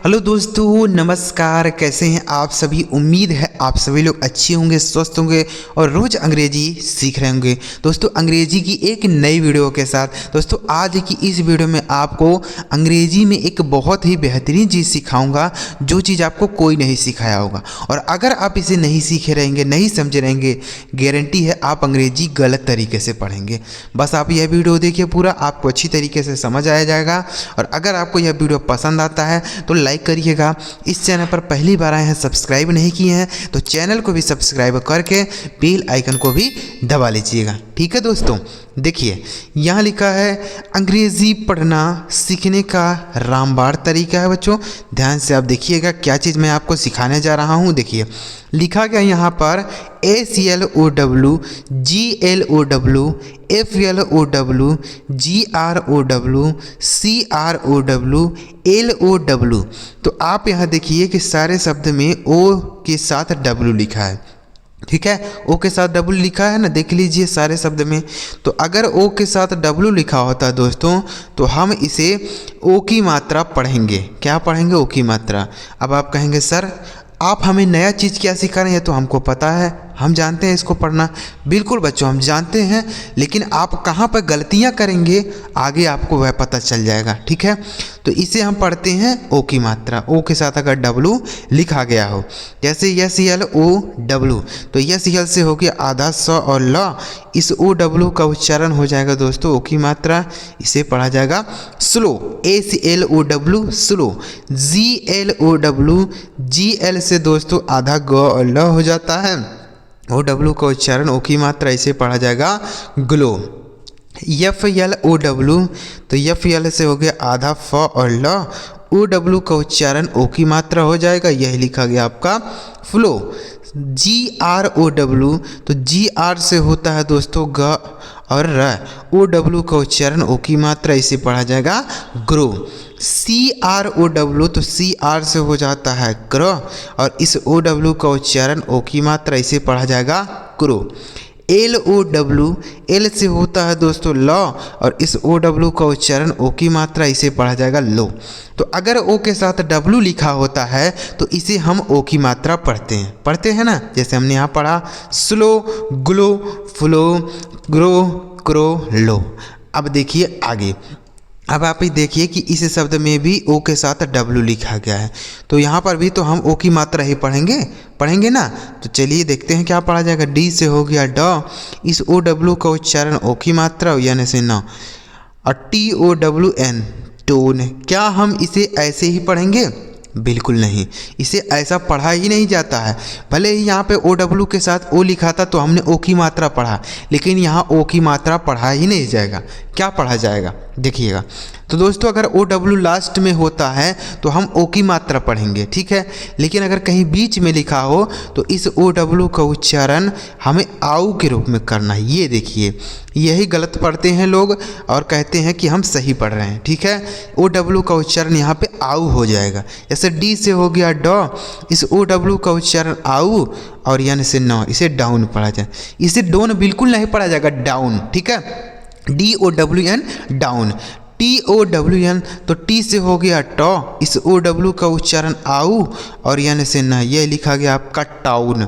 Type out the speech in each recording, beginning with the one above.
Hello दोस्तों, नमस्कार। कैसे हैं आप सभी। उम्मीद है आप सभी लोग अच्छे होंगे, स्वस्थ होंगे और रोज़ अंग्रेजी सीख रहे होंगे। दोस्तों अंग्रेजी की एक नई वीडियो के साथ दोस्तों आज की इस वीडियो में आपको अंग्रेजी में एक बहुत ही बेहतरीन चीज़ सिखाऊंगा, जो चीज़ आपको कोई नहीं सिखाया होगा। और अगर आप इसे नहीं सीखे रहेंगे, नहीं समझे रहेंगे, गारंटी है आप अंग्रेजी गलत तरीके से पढ़ेंगे। बस आप यह वीडियो देखिए पूरा, आपको अच्छी तरीके से समझ आ जाएगा। और अगर आपको यह वीडियो पसंद आता है तो लाइक करिएगा। इस चैनल पर पहली बार आए हैं, सब्सक्राइब नहीं किए हैं तो चैनल को भी सब्सक्राइब करके बेल आइकन को भी दबा लीजिएगा। ठीक है दोस्तों, देखिए यहाँ लिखा है अंग्रेजी पढ़ना सीखने का रामबाण तरीका है। बच्चों ध्यान से आप देखिएगा क्या चीज़ मैं आपको सिखाने जा रहा हूँ। देखिए लिखा गया यहाँ पर ACLOW GLOW FLOW GROW CROW LOW। तो आप यहाँ देखिए कि सारे शब्द में O के साथ W लिखा है। ठीक है, ओ के साथ डब्ल्यू लिखा है ना, देख लीजिए सारे शब्द में। तो अगर ओ के साथ डब्ल्यू लिखा होता दोस्तों तो हम इसे ओ की मात्रा पढ़ेंगे। क्या पढ़ेंगे? ओ की मात्रा। अब आप कहेंगे सर आप हमें नया चीज़ क्या सिखा रहे हैं? तो हमको पता है, हम जानते हैं इसको पढ़ना। बिल्कुल बच्चों हम जानते हैं, लेकिन आप कहाँ पर गलतियाँ करेंगे आगे आपको वह पता चल जाएगा। ठीक है, तो इसे हम पढ़ते हैं ओ की मात्रा। ओ के साथ अगर डब्लू लिखा गया हो, जैसे SLOW, तो SL से हो गया आधा स और ल, इस OW का उच्चारण हो जाएगा दोस्तों ओ की मात्रा। इसे पढ़ा जाएगा slow, ACLOW slow. GLOW GL से दोस्तों आधा ग और ल हो जाता है। OW का उच्चारण ओ की मात्रा, इसे पढ़ा जाएगा ग्लो। FLOW, तो FL से हो गया आधा फ और ल, OW का उच्चारण ओ की मात्रा हो जाएगा। यही लिखा गया आपका फ्लो। GROW, तो GR से होता है दोस्तों ग और र, OW का उच्चारण ओ की मात्रा, इसे पढ़ा जाएगा ग्रो। CROW, तो CR से हो जाता है क्र और इस OW का उच्चारण ओ की मात्रा, इसे पढ़ा जाएगा क्रो। LOW, L से होता है दोस्तों ल और इस OW का उच्चारण ओ की मात्रा, इसे पढ़ा जाएगा लो। तो अगर ओ के साथ W लिखा होता है तो इसे हम ओ की मात्रा पढ़ते हैं ना। जैसे हमने यहाँ पढ़ा slow, glow, flow, grow, crow, low. अब देखिए आगे, अब आप ही देखिए कि इस शब्द में भी ओ के साथ W लिखा गया है, तो यहाँ पर भी तो हम ओ की मात्रा ही पढ़ेंगे ना। तो चलिए देखते हैं क्या पढ़ा जाएगा। D से हो गया ड, इस OW का उच्चारण ओ की मात्रा यानी से न, और TOWN टोन। क्या हम इसे ऐसे ही पढ़ेंगे? बिल्कुल नहीं, इसे ऐसा पढ़ा ही नहीं जाता है। भले ही यहाँ पे OW के साथ ओ लिखा था तो हमने ओ की मात्रा पढ़ा, लेकिन यहाँ ओ की मात्रा पढ़ा ही नहीं जाएगा। क्या पढ़ा जाएगा देखिएगा। तो दोस्तों अगर OW लास्ट में होता है तो हम ओ की मात्रा पढ़ेंगे, ठीक है। लेकिन अगर कहीं बीच में लिखा हो तो इस OW का उच्चारण हमें आऊ के रूप में करना है। ये देखिए यही गलत पढ़ते हैं लोग और कहते हैं कि हम सही पढ़ रहे हैं। ठीक है, OW का उच्चारण यहाँ पे आऊ हो जाएगा। जैसे D से हो गया ड, इस OW का उच्चारण आऊ और यानी से न, इसे डाउन पढ़ा जाए। इसे डाउन बिल्कुल नहीं पढ़ा जाएगा, डाउन। ठीक है, DOWN डाउन। TOWN, तो T से हो गया ट, इस OW का उच्चारण आऊ और यानी से न, यह लिखा गया आपका टाउन।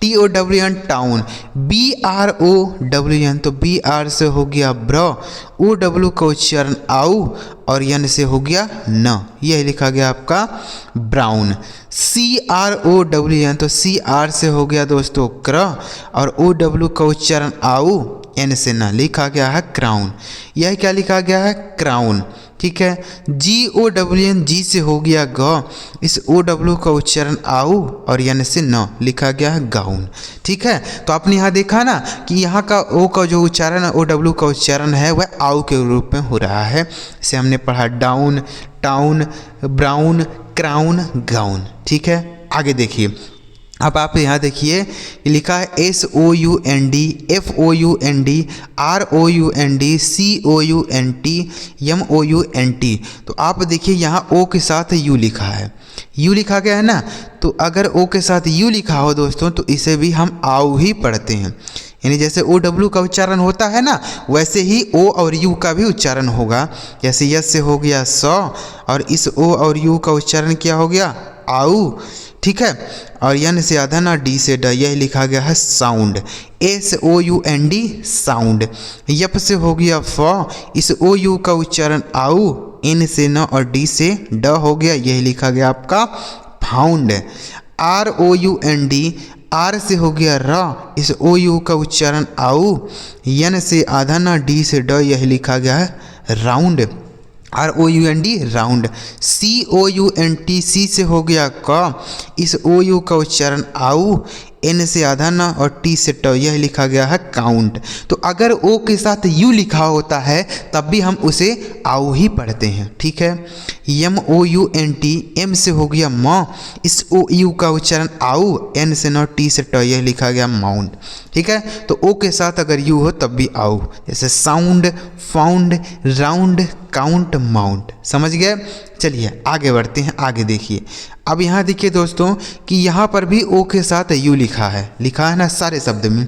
TOWN town. BROWN, तो BR से हो गया ब्र, OW का उच्चारण आऊ और यानी से हो गया न, यह लिखा गया आपका ब्राउन। CROWN, तो CR से हो गया दोस्तों क्र और OW का उच्चारण आऊ एन से ना, लिखा गया है क्राउन। यह क्या लिखा गया है? क्राउन। ठीक है, GOWN, जी से हो गया ग, इस OW का उच्चारण आऊ और यानी से न, लिखा गया है गाउन। ठीक है, तो आपने यहाँ देखा ना कि यहाँ का ओ का जो उच्चारण है, OW का उच्चारण है वह आऊ के रूप में हो रहा है। इसे हमने पढ़ा down, town, brown, crown, gown. ठीक है, आगे देखिए। अब आप यहाँ देखिए लिखा है SOUND, FOUND, ROUND, COUNT, MOUNT। तो आप देखिए यहाँ ओ के साथ यू लिखा है, यू लिखा गया है ना। तो अगर ओ के साथ यू लिखा हो दोस्तों तो इसे भी हम आऊ ही पढ़ते हैं। यानी जैसे ओ डब्ल्यू का उच्चारण होता है ना, वैसे ही ओ और यू का भी उच्चारण होगा। जैसे यस से हो गया सौ, और इस ओ और यू का उच्चारण क्या हो गया, आऊ, ठीक है। और यन से आधा ना, डी से ड, यह लिखा गया है sound, S O U N D sound. यप से हो गया फ, इस ओ यू का उच्चारण आऊ, एन से न और डी से ड हो गया, यह लिखा गया आपका found. R O U N D, R से हो गया र, इस ओ यू का उच्चारण आऊ, यन से आधा ना, डी से ड, यह लिखा गया है round, R O U N D round. C O U N T, C से हो गया क, इस ओ यू का उच्चारण आऊ, एन से आधा ना और टी से ट, यह लिखा गया है काउंट। तो अगर ओ के साथ यू लिखा होता है तब भी हम उसे आऊ ही पढ़ते हैं, ठीक है। M O U N T, M से हो गया म, इस ओ यू का उच्चारण आऊ, एन से न टी से ट, यह लिखा गया माउंट, ठीक है। तो ओ के साथ अगर यू हो तब भी आऊ, जैसे sound, found, round, count, mount. समझ गए? चलिए आगे बढ़ते हैं। आगे देखिए, अब यहाँ देखिए दोस्तों कि यहाँ पर भी ओ के साथ यू लिखा है ना सारे शब्द में।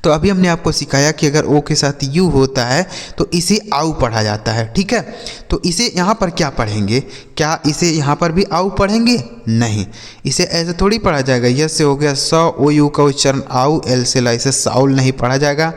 तो अभी हमने आपको सिखाया कि अगर ओ के साथ यू होता है तो इसे आऊ पढ़ा जाता है, ठीक है। तो इसे यहाँ पर क्या पढ़ेंगे, क्या इसे यहाँ पर भी आऊ पढ़ेंगे? नहीं, इसे ऐसे थोड़ी पढ़ा जाएगा। यस से हो गया सौ, ओ यू का उच्चारण आऊ, एल से ला, इसे साउल नहीं पढ़ा जाएगा।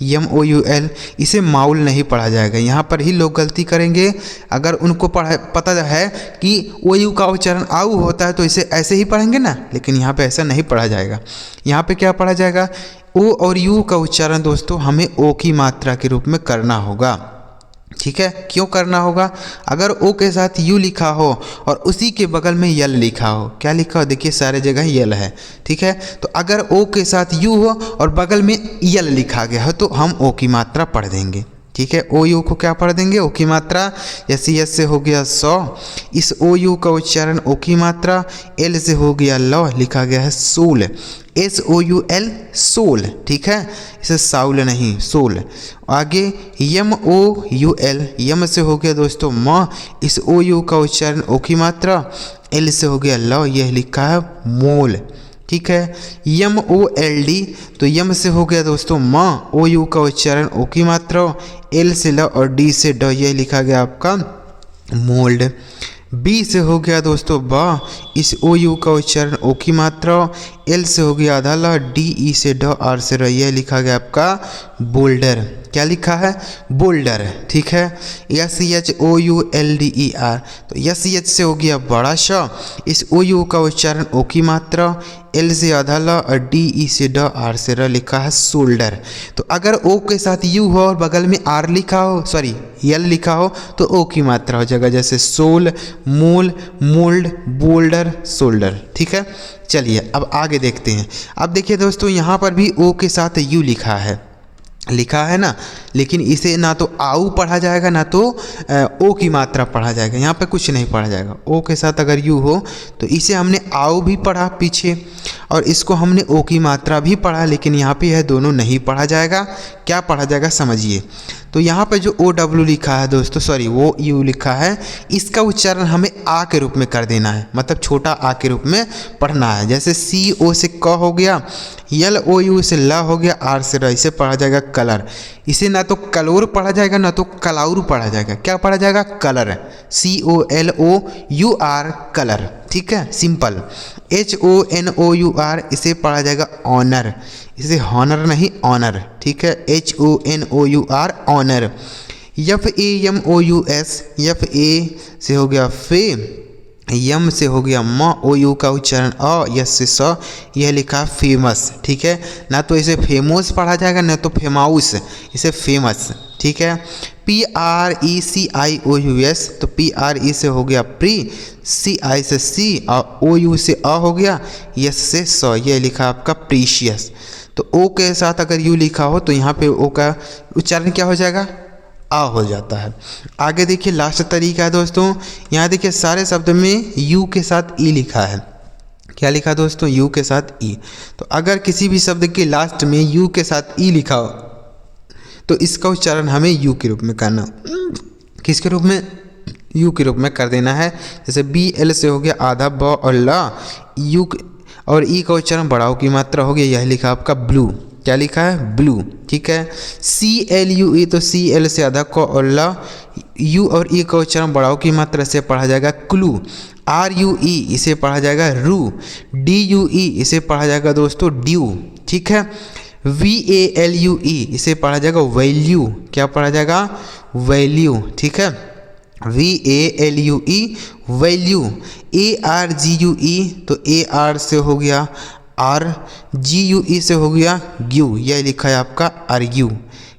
यम ओ यू एल, इसे माउल नहीं पढ़ा जाएगा। यहाँ पर ही लोग गलती करेंगे, अगर उनको पता है कि ओ यू का उच्चारण आऊ होता है तो इसे ऐसे ही पढ़ेंगे ना, लेकिन यहाँ पे ऐसा नहीं पढ़ा जाएगा। यहाँ पे क्या पढ़ा जाएगा, ओ और यू का उच्चारण दोस्तों हमें ओ की मात्रा के रूप में करना होगा, ठीक है। क्यों करना होगा? अगर ओ के साथ यू लिखा हो और उसी के बगल में यल लिखा हो, क्या लिखा हो देखिए सारे जगह यल है, ठीक है। तो अगर ओ के साथ यू हो और बगल में यल लिखा गया हो तो हम ओ की मात्रा पढ़ देंगे, ठीक है। ओ यू को क्या पढ़ देंगे, ओ की मात्रा। जैसे यस से हो गया सौ, इस ओ यू का उच्चारण ओ की मात्रा, एल से हो गया लौ, लिखा गया है soul, S O U L soul, ठीक है। इसे साउल नहीं, सोल। आगे यम ओ यू एल, यम से हो गया दोस्तों म, इस ओ यू का उच्चारण ओ की मात्रा, एल से हो गया लौ, यह लिखा है मोल, ठीक है। यम ओ एल डी, तो यम से हो गया दोस्तों म, ओ यू का उच्चारण ओ की मात्रा, एल से ल और डी से ड, यह लिखा गया आपका मोल्ड। बी से हो गया दोस्तों बा, इस ओ यू का उच्चारण ओ की मात्रा, एल से हो गया आधा ला, डी ई से ड, आर से र, यह लिखा गया आपका बोल्डर। क्या लिखा है? बोल्डर, ठीक है। S H O U L D E R, तो यस एच से हो गया बड़ा श, इस ओ यू का उच्चारण ओ की मात्रा, एल से आधा ला और डी ई से ड, आर से र, लिखा है शोल्डर। तो अगर ओ के साथ यू हो और बगल में आर लिखा हो, सॉरी यल लिखा हो, तो ओ की मात्रा हो जाएगा, जैसे सोल, मोल, मोल्ड, बोल्डर, शोल्डर, ठीक है। चलिए अब आगे देखते हैं। अब देखिए दोस्तों यहाँ पर भी ओ के साथ यू लिखा है ना, लेकिन इसे ना तो आऊ पढ़ा जाएगा ना तो ओ की मात्रा पढ़ा जाएगा। यहाँ पे कुछ नहीं पढ़ा जाएगा। ओ के साथ अगर यू हो तो इसे हमने आऊ भी पढ़ा पीछे, और इसको हमने ओ की मात्रा भी पढ़ा, लेकिन यहाँ पे यह दोनों नहीं पढ़ा जाएगा। क्या पढ़ा जाएगा समझिए। तो यहाँ पे जो ओ डब्ल्यू लिखा है दोस्तों, सॉरी वो यू लिखा है, इसका उच्चारण हमें आ के रूप में कर देना है, मतलब छोटा आ के रूप में पढ़ना है। जैसे सी ओ से क हो गया, यल ओ यू से ला हो गया, आर से र, इसे पढ़ा जाएगा कलर। इसे ना तो कलोर पढ़ा जाएगा ना तो कलाउर पढ़ा जाएगा। क्या पढ़ा जाएगा? Colour, C O L O U R, colour, ठीक है, simple. H O N O U R, इसे पढ़ा जाएगा ऑनर, इसे हॉनर नहीं ऑनर, ठीक है। H O N O U R, honour. F A M O U S, F A से हो गया फे, यम से हो गया म, ओ यू का उच्चारण अ, यस से स, यह लिखा फेमस, ठीक है। ना तो इसे फेमोस पढ़ा जाएगा ना तो फेमाउस, इसे फेमस, ठीक है। पी आर ई सी आई ओ यू एस, तो पी आर ई से हो गया प्री, सी आई से सी और ओ यू से अ हो गया, यस से स, यह लिखा आपका प्रीशियस। तो ओ के साथ अगर यू लिखा हो तो यहाँ पे ओ का उच्चारण क्या हो जाएगा? आ हो जाता है। आगे देखिए लास्ट तरीका है दोस्तों, यहाँ देखिए सारे शब्द में यू के साथ ई लिखा है। क्या लिखा है दोस्तों? यू के साथ ई। तो अगर किसी भी शब्द के लास्ट में यू के साथ ई लिखा हो तो इसका उच्चारण हमें यू के रूप में करना, किसके रूप में? यू के रूप में कर देना है। जैसे बी एल से हो गया आधा ब और ला, यू और ई का उच्चारण बड़ाओ की मात्रा हो गया, यह लिखा आपका ब्लू, क्या लिखा है ब्लू, ठीक है। CLUE तो CL से आधा को और ल, U और E का उच्चारण बढ़ाव की मात्रा से पढ़ा जाएगा क्लू। RUE इसे पढ़ा जाएगा रू। DUE इसे पढ़ा जाएगा दोस्तों ड्यू, ठीक है। VALUE इसे पढ़ा जाएगा वैल्यू, क्या पढ़ा जाएगा वैल्यू, ठीक है। VALUE value. ARGUE तो AR से हो गया R, GUE से हो गया ग्यू, यह लिखा है आपका आर्ग्यू,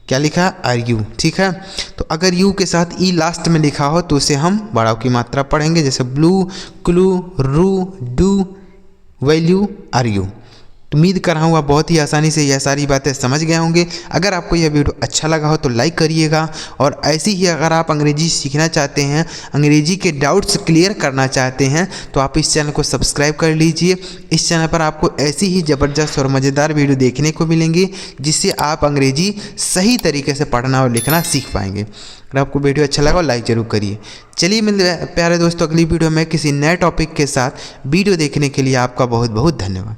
क्या लिखा है आर्ग्यू, ठीक है। तो अगर यू के साथ ई लास्ट में लिखा हो तो उसे हम बढ़ाव की मात्रा पढ़ेंगे, जैसे ब्लू, क्लू, रू, डू, वैल्यू, आर्ग्यू। उम्मीद कर रहा हूँ आप बहुत ही आसानी से यह सारी बातें समझ गए होंगे। अगर आपको यह वीडियो अच्छा लगा हो तो लाइक करिएगा, और ऐसे ही अगर आप अंग्रेजी सीखना चाहते हैं, अंग्रेजी के डाउट्स क्लियर करना चाहते हैं, तो आप इस चैनल को सब्सक्राइब कर लीजिए। इस चैनल पर आपको ऐसी ही ज़बरदस्त और मज़ेदार वीडियो देखने को मिलेंगी, जिससे आप अंग्रेजी सही तरीके से पढ़ना और लिखना सीख पाएंगे। अगर आपको वीडियो अच्छा लगा लाइक जरूर करिए। चलिए मिलते प्यारे दोस्तों अगली वीडियो में किसी नए टॉपिक के साथ। वीडियो देखने के लिए आपका बहुत बहुत धन्यवाद।